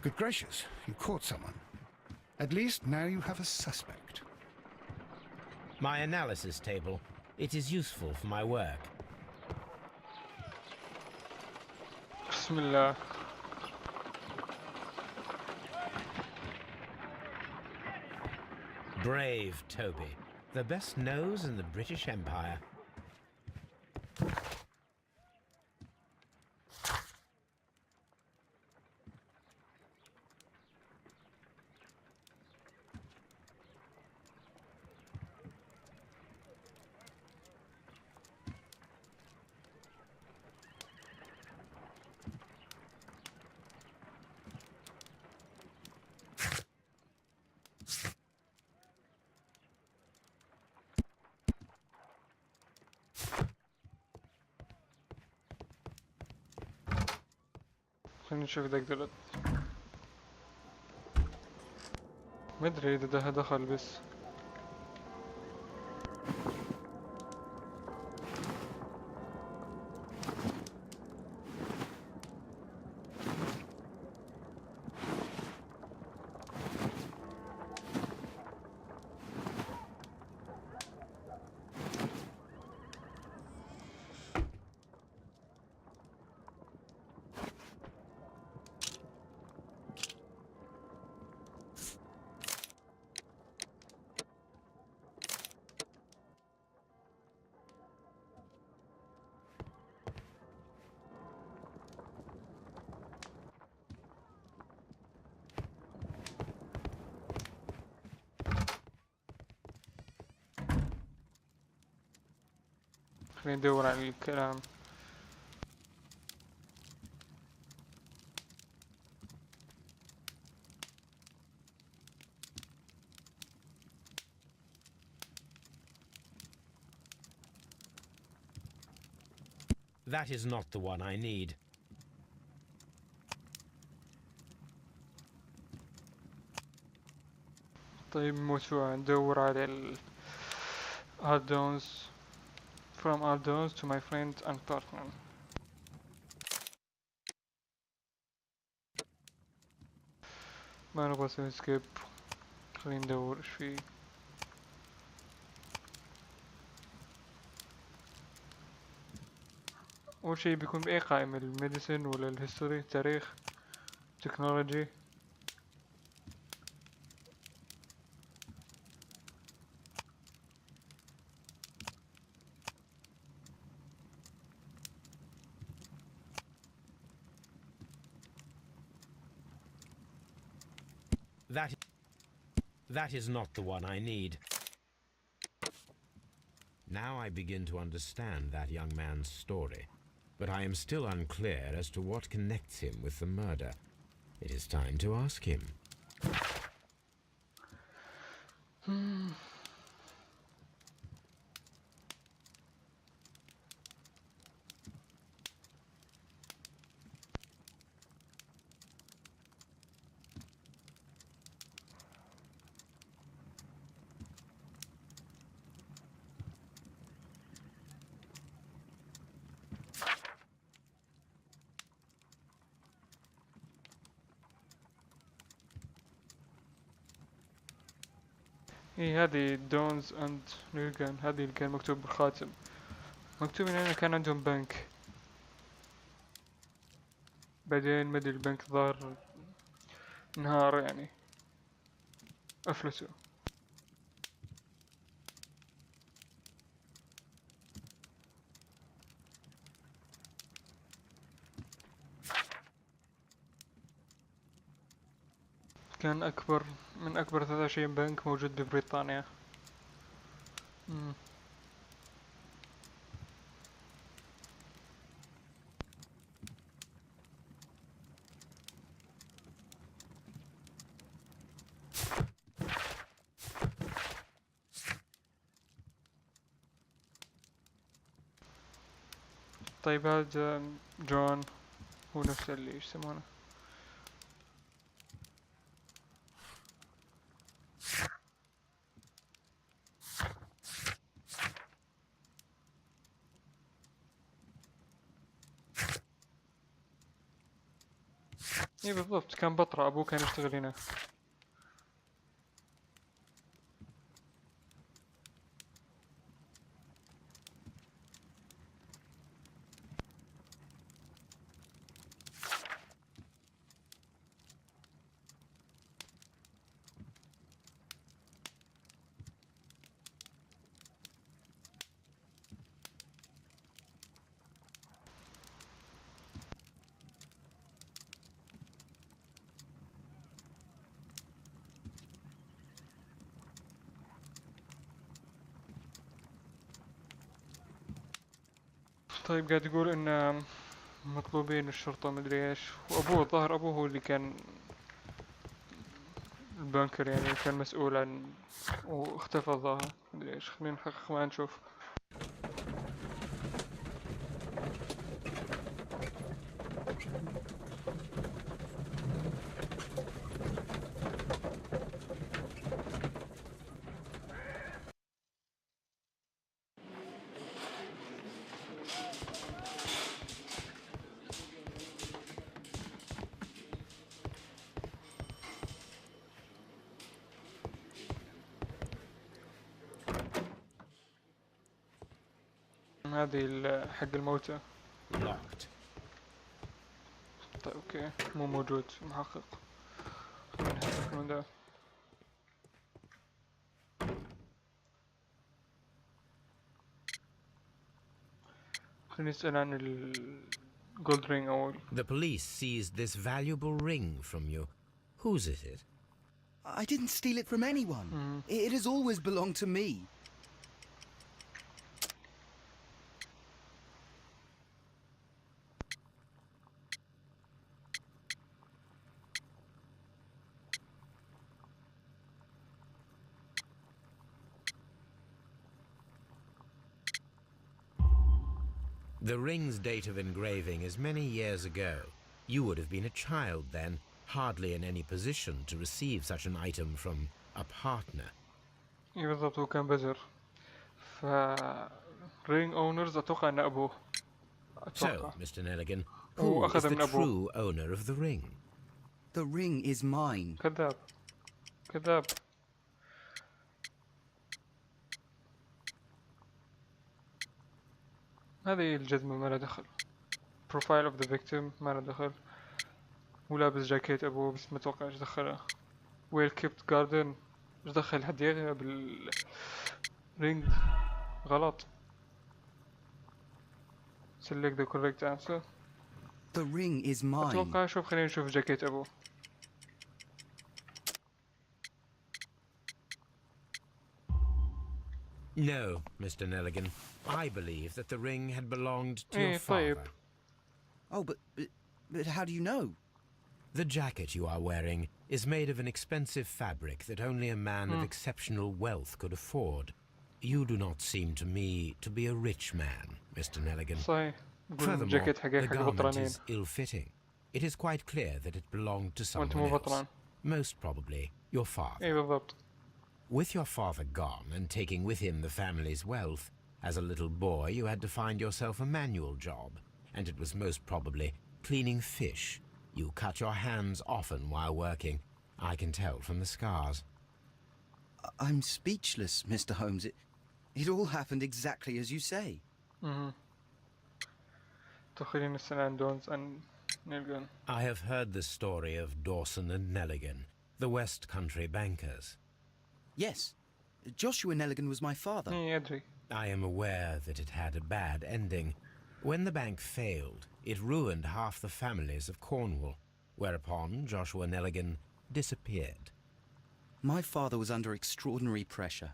Good gracious, you caught someone. At least now you have a suspect. My analysis table. It is useful for my work. بسم الله. Brave Toby. The best nose in the British Empire. خلينا نشوف إذا قدرت. ما أدري إذا ده دخل بس. خلينا ندور على الكلام. That is not the one I need. طيب موسوعة ندور على add-ons. From add-ons to my friend and partner. ما نبغى نسوي سكيب. خلينا ندور ايش فيه. أول شي بيكون بأي قائمة، الميديسن ولا الهيستوري، التاريخ، تكنولوجي. That is not the one I need. Now I begin to understand that young man's story, but I am still unclear as to what connects him with the murder. It is time to ask him. ايه هذه دونز اند نيوغان، هذه اللي كان مكتوب بالخاتم. مكتوب ان هنا كان عندهم بنك، بعدين مدري البنك ظهر انهار يعني، افلسوا. كان أكبر من أكبر 23 بنك موجود ببريطانيا. طيب هذا جون هو نفسه اللي يسمونه. اي بالضبط، كان بطرة، ابوه كان يشتغل هنا. طيب قاعد يقول ان مطلوبين الشرطة مدري ايش، وابوه الظاهر ابوه هو اللي كان البنكر، يعني كان مسؤول عن، واختفى الظاهر مدري ايش. خلينا نحقق معاه نشوف. هذه حق الموتى. Locked. طيب اوكي، مو موجود محقق. خلينا نحقق من ده. خلينا نسأل عن الجولد رينج أول. The police seized this valuable ring from you. Whose is it? I didn't steal it from anyone. It has always belonged to me. The ring's date of engraving is many years ago. You would have been a child then, hardly in any position to receive such an item from a partner. إيه بالضبط، هو كان بزر. ف رينج اونرز أتوقع إن أبوه. So, Mr. Nelligan, هو who is أخذ the من أبوه. true owner of the ring? The ring is mine. كذاب كذاب. هذه الجزمة ما لها دخل. بروفايل اوف ذا فيكتيم ما لها دخل. ولابس جاكيت أبوه بس ما أتوقع إيش دخله. ويل كيبت جاردن إيش دخل حد يغنى بالرينج؟ غلط. select the correct answer. The ring is mine. أتوقع شوف، خلينا نشوف جاكيت أبوه. No, Mr. Nelligan. I believe that the ring had belonged to your إيه father. طيب. Oh, but how do you know? The jacket you are wearing is made of an expensive fabric that only a man of exceptional wealth could afford. You do not seem to me to be a rich man, Mr. Nelligan. صحيح. يقول Furthermore, الجاكيت the حق garment بطرانين. is ill-fitting. It is quite clear that it belonged to وأنت someone مو else. بطران. Most probably your father. إيه بالضبط. With your father gone and taking with him the family's wealth, as a little boy you had to find yourself a manual job, and it was most probably cleaning fish. You cut your hands often while working. I can tell from the scars. I'm speechless, Mr. Holmes. It all happened exactly as you say. طيب خلينا نسأل عن دونز عن نيلغان. I have heard the story of Dawson and Nelligan, the West Country bankers. Yes, Joshua Nelligan was my father. إيه أدري. I am aware that it had a bad ending. When the bank failed, it ruined half the families of Cornwall, whereupon Joshua Nelligan disappeared. My father was under extraordinary pressure.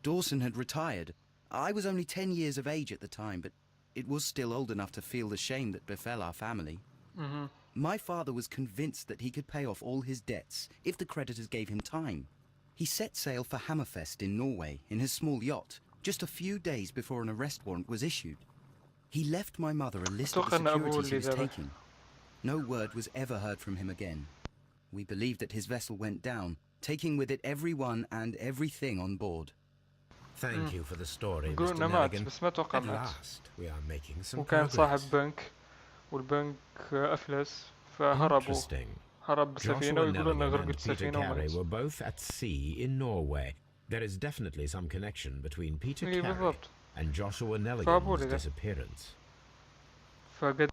Dawson had retired. I was only 10 years of age at the time, but it was still old enough to feel the shame that befell our family. My father was convinced that he could pay off all his debts if the creditors gave him time. He set sail for Hammerfest in Norway in his small yacht just a few days before an arrest warrant was issued. He left my mother a list of the securities he was taking. No word was ever heard from him again. We believe that his vessel went down, taking with it everyone and everything on board. Thank you for the story, يقولون Mr. إنه مات Nelligan. بس ما أتوقع At مات. last, we are making some وكان progress. صاحب بنك والبنك أفلس فهربوا. Interesting. هرب بالسفينة Joshua ويقولوا انه Nelligan غرقت and Peter السفينة Carey ومات. were both at sea in Norway. There is definitely some connection between Peter اي Carey بالضبط. and Joshua فابولي Nelligan's ده. disappearance. فقد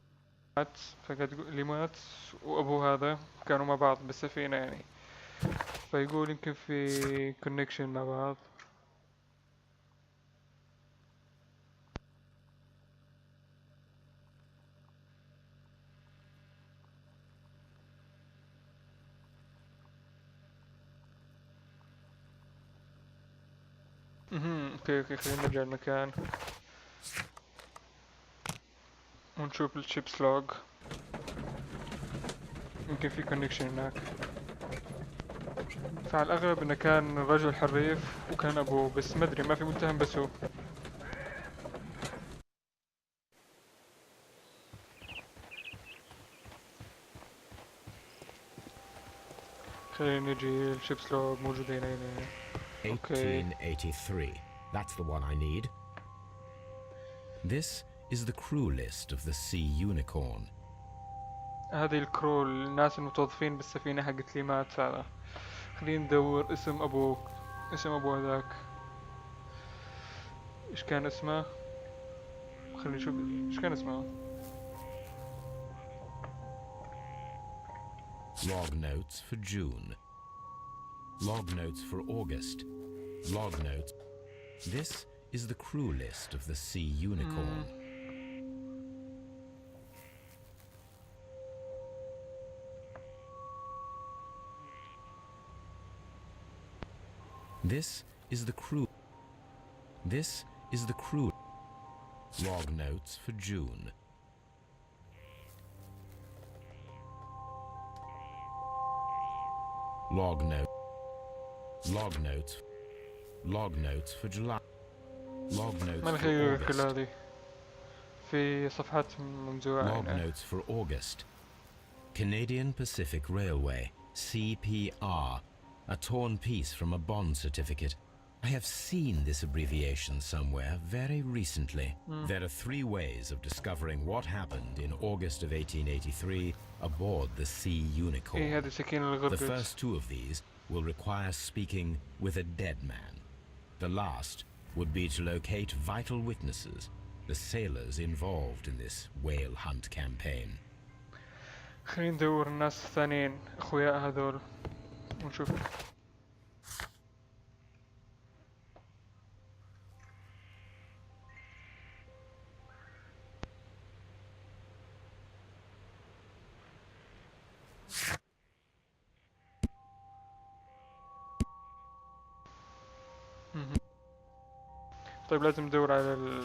مات، فقد اللي مات وابوه هذا كانوا مع بعض بالسفينة يعني، فيقول يمكن في كونكشن مع بعض. اوكي اوكي، خلينا نرجع المكان ونشوف الشيبس لوج، يمكن في كونكشن هناك. فعلى الأغلب إنه كان رجل حريف وكان أبوه، بس ما أدري، ما في متهم بس هو. خلينا نجي الشيبس لوج موجودين هنا. اوكي 1883. That's the one I need. This is the crew list of the Sea Unicorn. هذه الكرو، الناس المتوظفين بالسفينة حقت لي مات هذا. خلينا ندور اسم أبوه، اسم أبوه هذاك إيش كان اسمه؟ خلينا نشوف إيش كان اسمه. Log notes for June. Log notes for August. Log notes. This is the crew list of the Sea Unicorn. This is the crew. This is the crew. Log notes for June. Log note. Log notes. Log notes for July. Log notes ما for نخيل كل August. هذه في صفحات ممزوعة Log هنا. notes for August. Canadian Pacific Railway, CPR, a torn piece from a bond certificate. I have seen this abbreviation somewhere very recently. There are 3 ways of discovering what happened in August of 1883 aboard the Sea Unicorn. إيه هذه السكينة اللي The غرقت. first 2 of these will require speaking with a dead man. The last would be to locate vital witnesses, the sailors involved in this whale hunt campaign. خلينا ندور الناس الثانيين أخويا هذول ونشوف. طيب لازم ندور على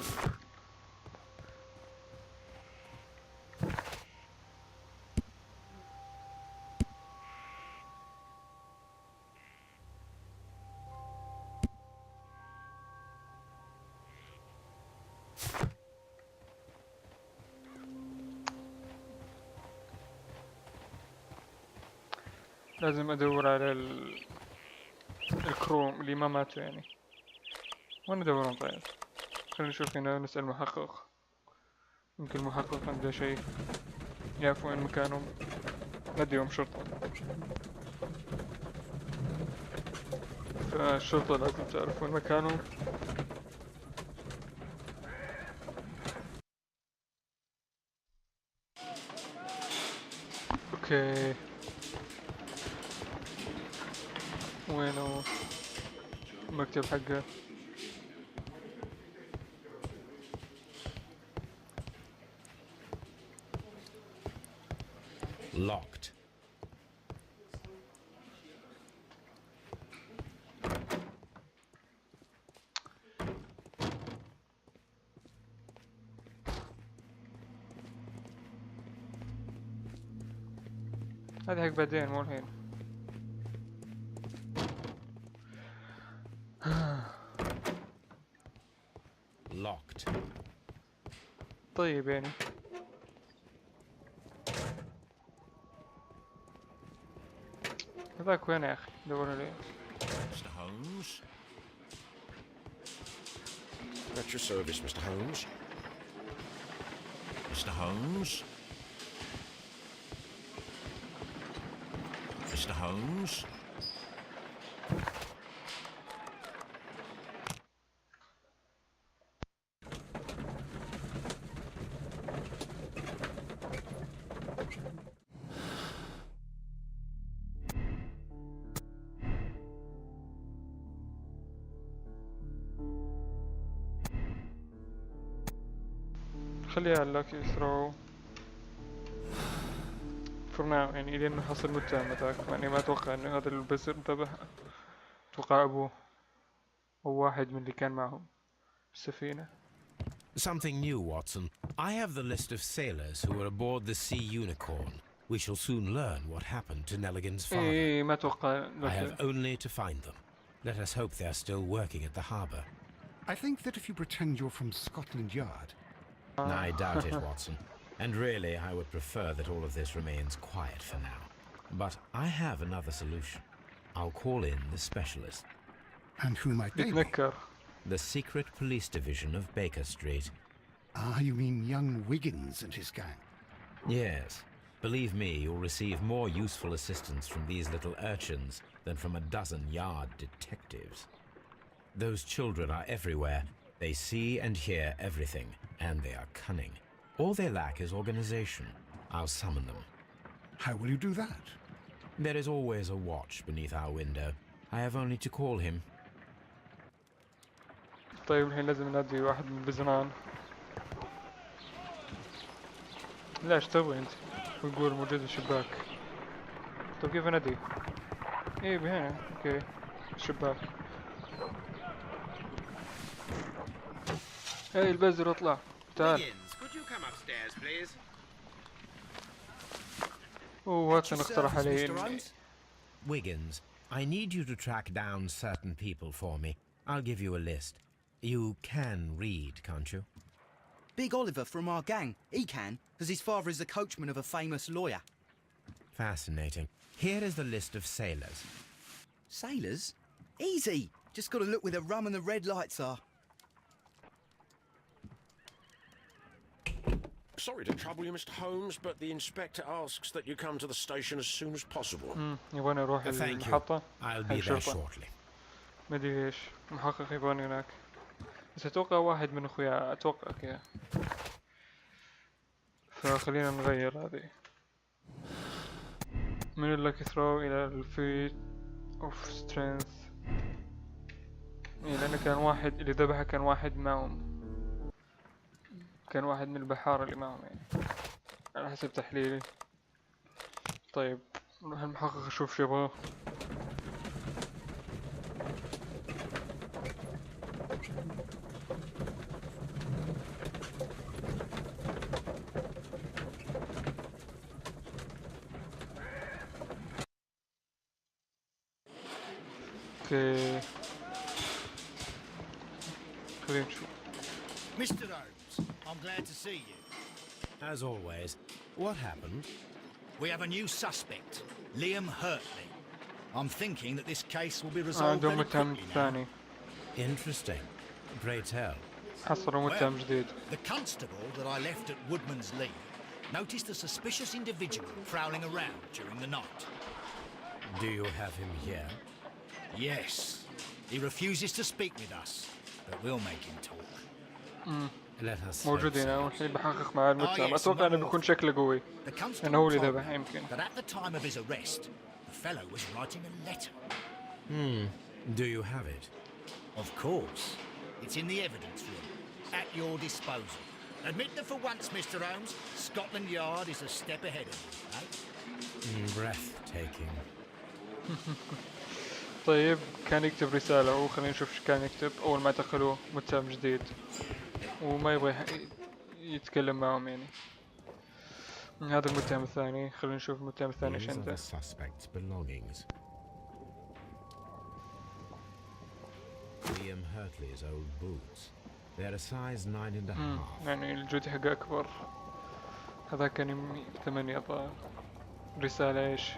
لازم ادور على الكروم اللي ما ماتوا يعني. وين ندورهم طيب؟ خلينا نشوف هنا، نسأل محقق، يمكن المحقق عنده شيء يعرف وين مكانهم، نديهم شرطة. فالشرطة لازم تعرف وين مكانهم. اوكي وينه المكتب حقه؟ Locked. هذا حق بعدين مو الحين. Locked. طيب يعني هذاك وين يا اخي؟ دور عليه. Mr. Holmes? At your service, Mr. Holmes. Mr. Holmes? Mr. Holmes. خليها على lucky throw for now يعني لين نحصل متهم ذاك يعني ما اتوقع انه هذا البزر انتبه. اتوقع ابوه او واحد من اللي كان معهم بالسفينة. Something new, Watson. I have the list of sailors who were aboard the Sea Unicorn. We shall soon learn what happened to Nelligan's father. ايه ما اتوقع I have only to find them. Let us hope they are still working at the harbour. I think that if you pretend you're from Scotland Yard, I doubt it, Watson. And really, I would prefer that all of this remains quiet for now. But I have another solution. I'll call in the specialist. and who might they be? نتنكر. The secret police division of Baker Street. Ah, you mean young Wiggins and his gang? Yes. Believe me, you'll receive more useful assistance from these little urchins than from a dozen yard detectives. Those children are everywhere. They see and hear everything, and they are cunning. All they lack is organization. I'll summon them. How will you do that? There is always a watch beneath our window. I have only to call him. طيب الحين لازم ننادي واحد من البزران. لا ايش تبغي انت؟ ويقول موجود بالشباك. طيب كيف انادي؟ ايه بهنا اوكي الشباك. ايه البزر اطلع تعال. Could you come upstairs, please? واتسون اقترح علي Mr. إني- Holmes? Wiggins, I need you to track down certain people for me. I'll give you a list. You can read, can't you? Big Oliver from our gang. He can, because his father is the coachman of a famous lawyer. Fascinating. Here is the list of sailors. Sailors? Easy. Just got to look where the rum and the red lights are. Sorry to trouble you, Mr. Holmes, but the inspector asks that you come to the station as soon as possible. يبغاني اروح Thank you. المحطة. I'll حق be there شرطة. shortly. ما ادري ليش محقق يبغاني هناك. بس اتوقع واحد من اخويا اتوقع كذا. فخلينا نغير هذه. من اللاكي ثرو الى الفيت اوف سترينث. إيه لانه كان واحد اللي ذبحه كان واحد معهم. كان واحد من البحارة اللي معهم يعني. على حسب تحليلي. طيب نروح المحقق اشوف شو يبغاه. اوكي خلينا نشوف. Mr. Holmes, I'm glad to see you. As always, what happened? We have a new suspect, Liam Hurtley. I'm thinking that this case will be resolved عندهم very متهم quickly now. ثاني. Interesting. Pray tell. حصلوا متهم جديد. The constable that I left at Woodman's Lee noticed a suspicious individual prowling around during the night. Do you have him here? Yes, he refuses to speak with us, but we'll make him talk. Let us hope موجود هنا so. والحين بحقق مع المتهم. yes, اتوقع انه one بيكون more. شكله قوي. The constable أنا هو اللي told ذبح me يمكن. that at the time of his arrest, the fellow was writing a letter. Do you have it? Of course. It's in the evidence room, at your disposal. Admit that for once, Mr. Holmes, Scotland Yard is a step ahead of you, eh? Breathtaking. طيب كان يكتب رسالة وخلينا نشوف ايش كان يكتب أول ما دخلوه متهم جديد وما يبغى يتكلم معهم يعني. هذا المتهم الثاني. خلينا نشوف المتهم الثاني ايش These are عنده. the suspect's belongings. Liam Hurtley's old boots. They're a size 9.5. يعني الجودي حقه أكبر. هذا كان 8 أظهر. رسالة ايش؟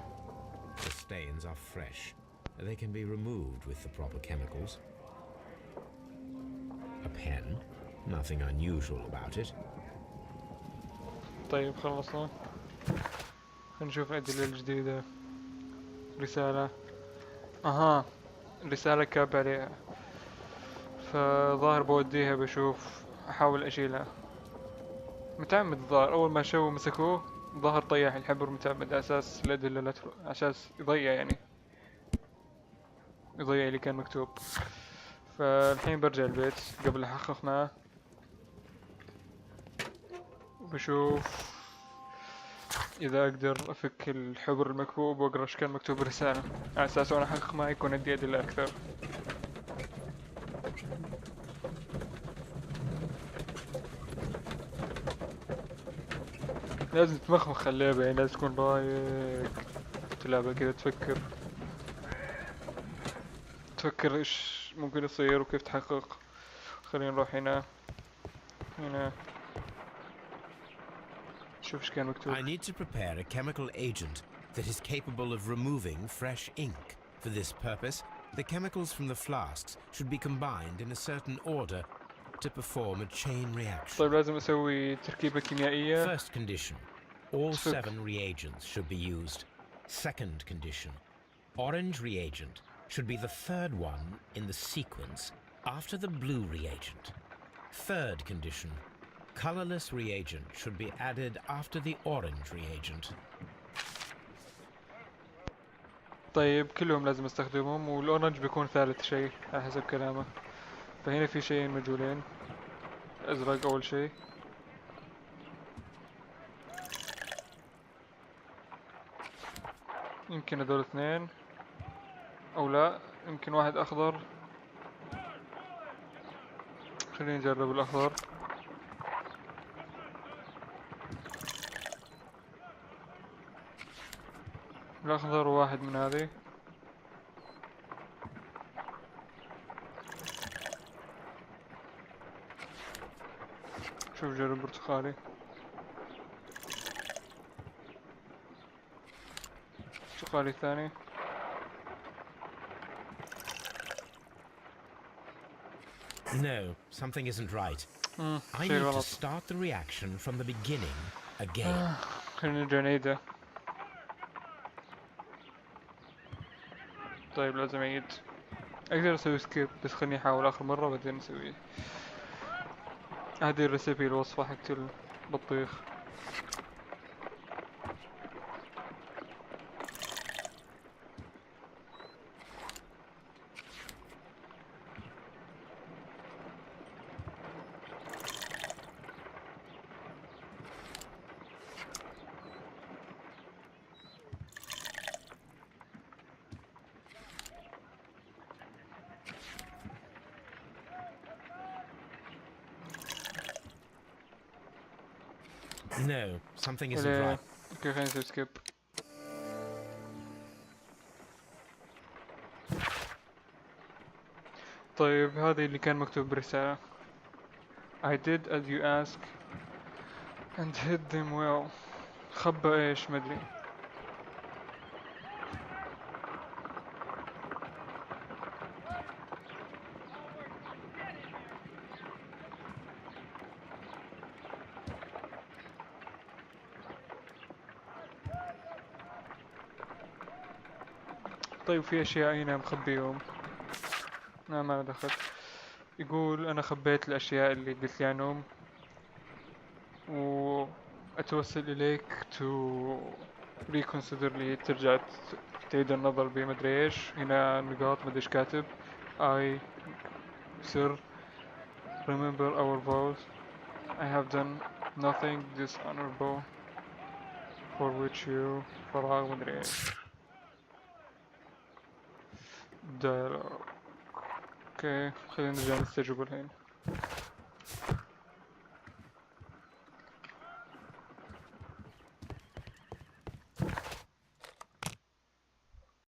The stains are fresh. They can be removed with the proper chemicals. A pen. Nothing unusual about it. طيب خلصنا. خلينا نشوف الأدلة الجديدة. رسالة. اها، الرسالة كاب عليها، فظاهر بوديها بشوف، احاول اشيلها. متعمد الظاهر، اول ما شو مسكوه ظهر طيح الحبر متعمد، على اساس الادلة لا تروح، على اساس يضيع يعني، يضيع اللي كان مكتوب. فالحين برجع البيت قبل احقق معه، وبشوف اذا اقدر افك الحبر المكبوب واقرا ايش كان مكتوب بالرسالة، على اساس وانا احقق معه يكون عندي ادلة اكثر. لازم تمخمخ اللعبة، يعني لازم تكون رايق تلعبها كذا، تفكر ايش ممكن يصير وكيف تحقق. خلينا نروح هنا شوف ايش كان مكتوب. I need to prepare a chemical agent that is capable of removing fresh ink. For this purpose, the chemicals from the flasks should be combined in a certain order to perform a chain reaction. طيب لازم اسوي تركيبة كيميائية. First condition, all تفك. 7 reagents should be used. Second condition, orange reagent should be the third one in the sequence after the blue reagent. Third condition, colorless reagent should be added after the orange reagent. طيب كلهم لازم استخدمهم، والاورنج بيكون ثالث شيء على حسب كلامه. فهنا في شيئين مجهولين، ازرق اول شيء، يمكن هذول اثنين او لا، يمكن واحد اخضر. خلينا نجرب الاخضر. الاخضر واحد من هذه. شوف جرب برتقالي. برتقالي الثاني. No, something isn't right. I شيء need to غلط. start the reaction from the beginning again. خلينا نرجع نعيده. طيب لازم اعيد. اقدر اسوي سكيب، بس خليني احاول اخر مرة بعدين اسوي. هذه الريسيبي، الوصفة حقت البطيخ. No, something isn't اوكي right. خلينا نسوي سكيب. طيب هذه اللي كان مكتوب بالرسالة. I did as you ask and hid them well. خبى ايش مدري. طيب في اشياء هنا مخبيهم. لا ما دخل. يقول انا خبيت الاشياء اللي قلت لي عنهم، واتوسل اليك to reconsider لي، ترجع تعيد النظر بمدري ايش. هنا نقاط مدري ايش كاتب. I sir remember our vows. I have done nothing dishonorable for which you فراغ مدري ايش. dialogue. اوكي خلينا نرجع نستجوب الحين.